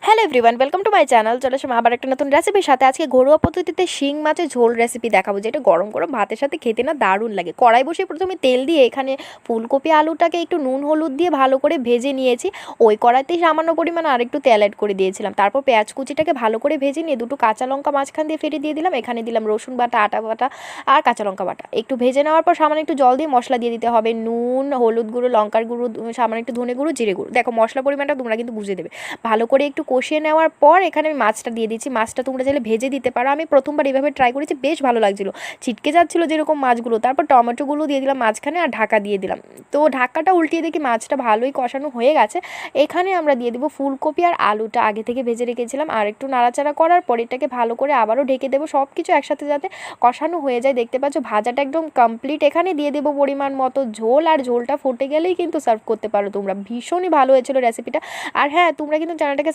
Hello everyone, welcome to my channel. চলে আসলাম আবার একটা নতুন রেসিপির সাথে। আজকে ঘরোয়া পদ্ধতিতে শিং মাছের ঝোল রেসিপি দেখাবো, যেটা গরম গরম ভাতের সাথে খেতে না দারুণ লাগে। কড়াই বসিয়ে প্রথমে তেল দিয়ে এখানে ফুলকপি আলুটাকে একটু নুন হলুদ দিয়ে ভালো করে ভেজে নিয়েছি। ওই কড়াইতেই সামান্য পরিমাণ আরেকটু তেল অ্যাড করে দিয়েছিলাম। তারপর পেঁয়াজ কুচিটাকে ভালো করে ভেজে নিয়ে দুটো কাঁচা লঙ্কা মাঝখান দিয়ে ফেটে দিয়ে দিলাম। এখানে দিলাম রসুন বাটা, আটা বাটা আর কাঁচা লঙ্কা বাটা। একটু ভেজে নেওয়ার পর সামান্য একটু জল দিয়ে মশলা দিয়ে দিতে হবে। নুন, হলুদ গুঁড়ো, লঙ্কার গুঁড়ো, সামান্য একটু ধনে গুঁড়ো, জিরে গুঁড়ো। দেখো মশলা পরিমাণটা তোমরা কিন্তু বুঝে দেবে। ভালো করে একটু কষিয়ে নেওয়ার পর এখানে আমি মাছটা দিয়ে দিচ্ছি। মাছটা তোমরা চাইলে ভেজে দিতে পারো। আমি প্রথমবার এভাবে ট্রাই করেছি, বেশ ভালো লাগছিলো, ছিটকে যাচ্ছিলো যেরকম মাছগুলো। তারপর টমেটোগুলো দিয়ে দিলাম মাঝখানে আর ঢাকা দিয়ে দিলাম। তো ঢাকাটা উল্টিয়ে দেখি মাছটা ভালোই কষানো হয়ে গেছে। এখানে আমরা দিয়ে দেবো ফুলকপি আর আলুটা আগে থেকে ভেজে রেখেছিলাম। আর একটু নাড়াচাড়া করার পর এটাকে ভালো করে আবারও ঢেকে দেবো, সব কিছু একসাথে যাতে কষানো হয়ে যায়। দেখতে পাচ্ছ ভাজাটা একদম কমপ্লিট। এখানে দিয়ে দেবো পরিমাণ মতো ঝোল, আর ঝোলটা ফুটে গেলেই কিন্তু সার্ভ করতে পারো তোমরা। ভীষণই ভালো হয়েছিল রেসিপিটা। আর হ্যাঁ, তোমরা কিন্তু চ্যানেলটাকে